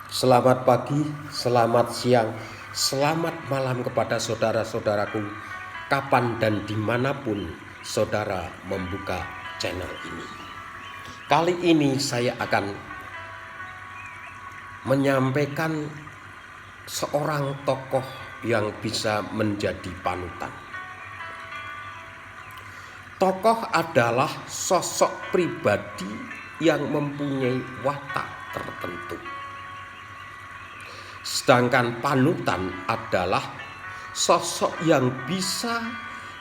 Selamat pagi, selamat siang, selamat malam kepada saudara-saudaraku, kapan dan dimanapun saudara membuka channel ini. Kali ini saya akan menyampaikan seorang tokoh yang bisa menjadi panutan. Tokoh adalah sosok pribadi yang mempunyai watak tertentu. Sedangkan panutan adalah sosok yang bisa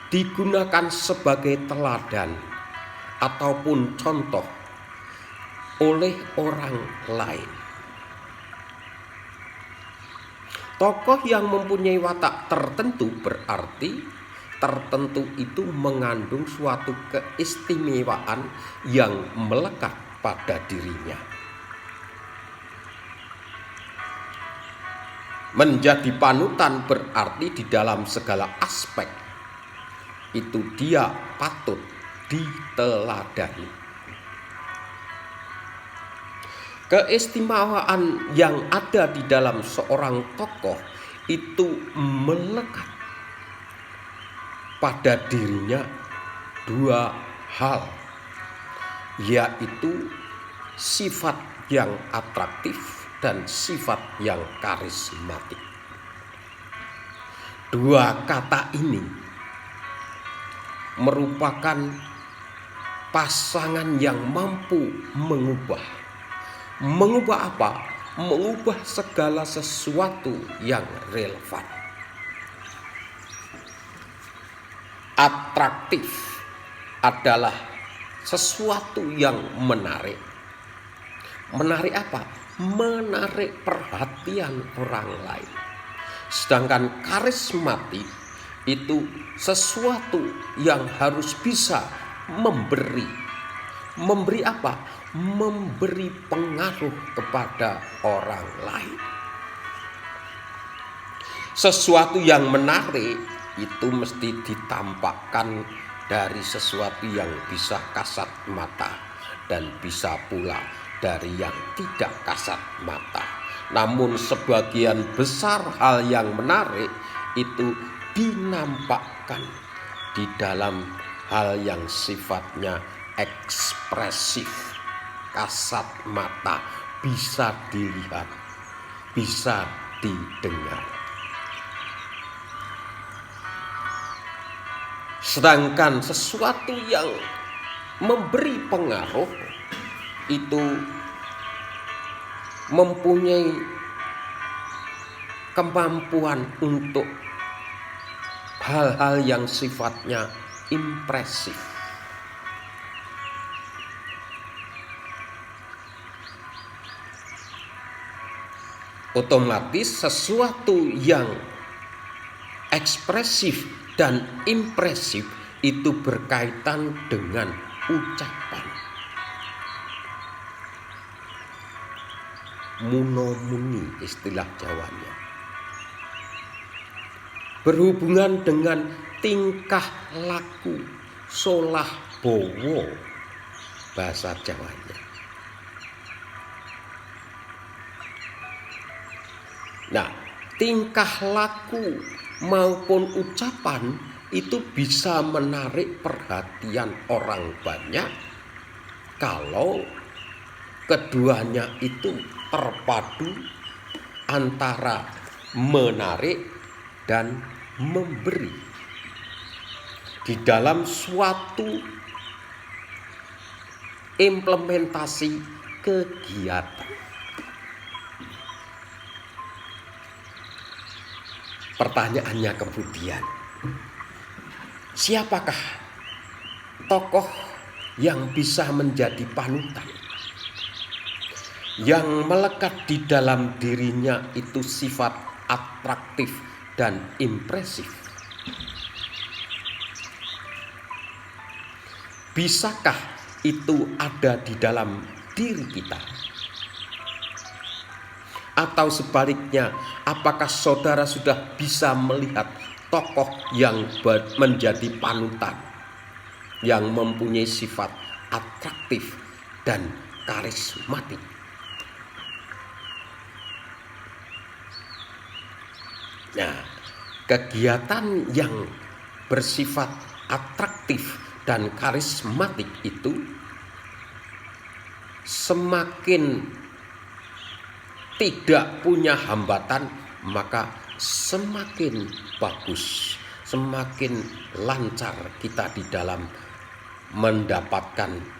digunakan sebagai teladan ataupun contoh oleh orang lain. Tokoh yang mempunyai watak tertentu berarti tertentu itu mengandung suatu keistimewaan yang melekat pada dirinya. Menjadi panutan berarti di dalam segala aspek itu dia patut diteladani. Keistimewaan yang ada di dalam seorang tokoh itu melekat pada dirinya dua hal, yaitu sifat yang atraktif dan sifat yang karismatik. Dua kata ini merupakan pasangan yang mampu mengubah apa? Mengubah segala sesuatu yang relevan. Atraktif adalah sesuatu yang menarik. Menarik apa? Menarik perhatian orang lain. Sedangkan karismatik itu sesuatu yang harus bisa memberi. Memberi apa? Memberi pengaruh kepada orang lain. Sesuatu yang menarik itu mesti ditampakkan dari sesuatu yang bisa kasat mata dan bisa pula dari yang tidak kasat mata. Namun sebagian besar hal yang menarik itu dinampakkan di dalam hal yang sifatnya ekspresif, kasat mata, bisa dilihat, bisa didengar. Sedangkan sesuatu yang memberi pengaruh itu mempunyai kemampuan untuk hal-hal yang sifatnya impresif. Otomatis sesuatu yang ekspresif dan impresif itu berkaitan dengan ucapan. Munomuni istilah Jawanya. Berhubungan dengan tingkah laku, solah bowo bahasa Jawanya. Nah, tingkah laku maupun ucapan itu bisa menarik perhatian orang banyak kalau keduanya itu terpadu antara menarik dan memberi di dalam suatu implementasi kegiatan. Pertanyaannya kemudian, siapakah tokoh yang bisa menjadi panutan? Yang melekat di dalam dirinya itu sifat atraktif dan impresif. Bisakah itu ada di dalam diri kita? Atau sebaliknya, apakah saudara sudah bisa melihat tokoh yang menjadi panutan, yang mempunyai sifat atraktif dan karismatik? Nah, kegiatan yang bersifat atraktif dan karismatik itu semakin tidak punya hambatan, maka semakin bagus, semakin lancar kita di dalam mendapatkan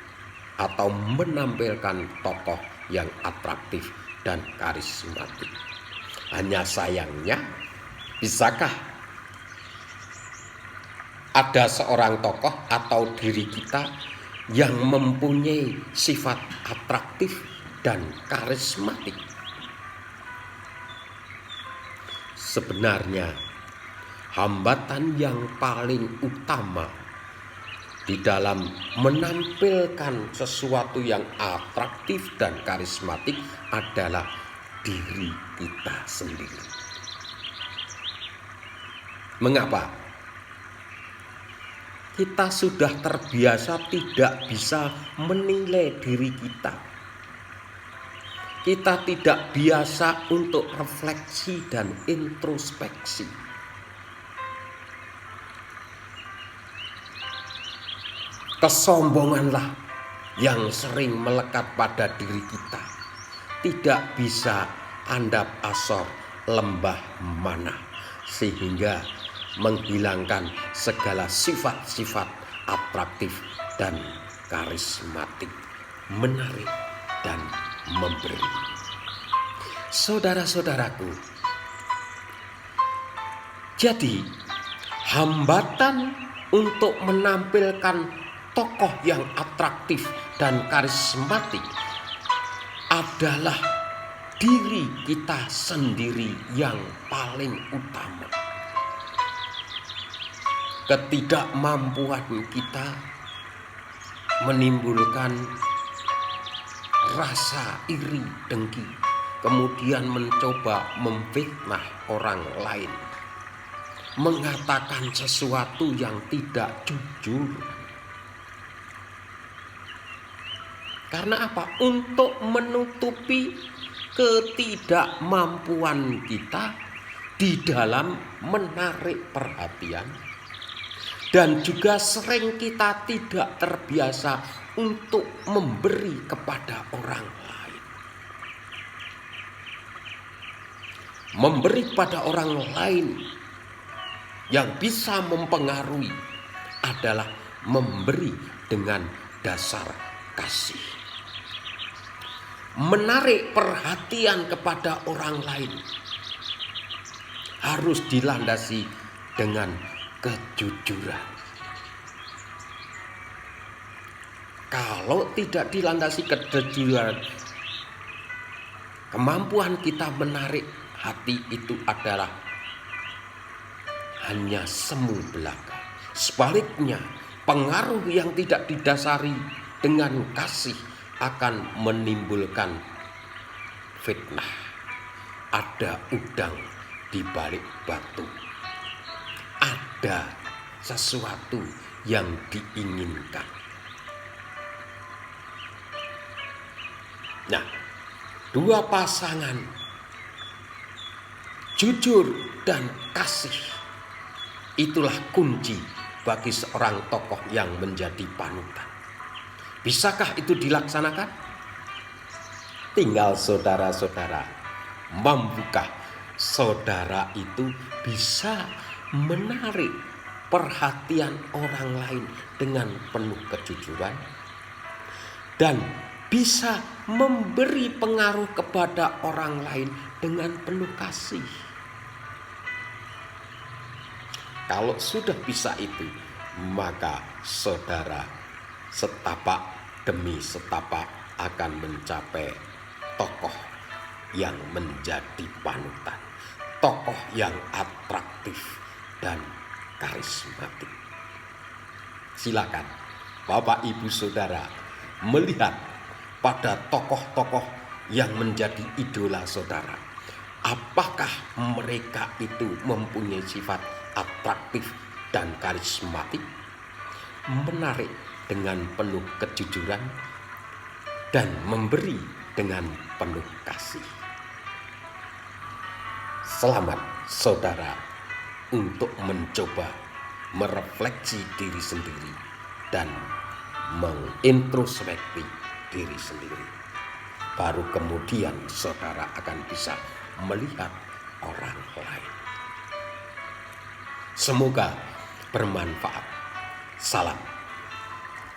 atau menampilkan tokoh yang atraktif dan karismatik. Hanya sayangnya, bisakah ada seorang tokoh atau diri kita yang mempunyai sifat atraktif dan karismatik? Sebenarnya hambatan yang paling utama di dalam menampilkan sesuatu yang atraktif dan karismatik adalah diri kita sendiri. Mengapa? Kita sudah terbiasa tidak bisa menilai diri kita. Kita tidak biasa untuk refleksi dan introspeksi. Kesombonganlah yang sering melekat pada diri kita. Tidak bisa andap asor lembah mana, sehingga menghilangkan segala sifat-sifat atraktif dan karismatik, menarik dan memberi. Saudara-saudaraku, jadi hambatan untuk menampilkan tokoh yang atraktif dan karismatik adalah diri kita sendiri yang paling utama. Ketidakmampuan kita menimbulkan rasa iri dengki, kemudian mencoba memfitnah orang lain, mengatakan sesuatu yang tidak jujur. Karena apa? Untuk menutupi ketidakmampuan kita di dalam menarik perhatian, dan juga sering kita tidak terbiasa untuk memberi kepada orang lain. Memberi kepada orang lain yang bisa mempengaruhi adalah memberi dengan dasar kasih. Menarik perhatian kepada orang lain harus dilandasi dengan kejujuran. Kalau tidak dilandasi kejujuran, kemampuan kita menarik hati itu adalah hanya semu belaka. Sebaliknya, pengaruh yang tidak didasari dengan kasih akan menimbulkan fitnah. Ada udang di balik batu. Ada sesuatu yang diinginkan. Nah, dua pasangan jujur dan kasih, itulah kunci bagi seorang tokoh yang menjadi panutan. Bisakah itu dilaksanakan? Tinggal saudara-saudara mampukah saudara itu bisa menarik perhatian orang lain dengan penuh kejujuran dan bisa memberi pengaruh kepada orang lain dengan penuh kasih. Kalau sudah bisa itu, maka saudara setapak demi setapak akan mencapai tokoh yang menjadi panutan, tokoh yang atraktif dan karismatik. Silakan Bapak Ibu Saudara melihat pada tokoh-tokoh yang menjadi idola saudara. Apakah mereka itu mempunyai sifat atraktif dan karismatik, menarik dengan penuh kejujuran, dan memberi dengan penuh kasih. Selamat saudara untuk mencoba merefleksi diri sendiri dan mengintrospeksi diri sendiri. Baru kemudian saudara akan bisa melihat orang lain. Semoga bermanfaat. Salam.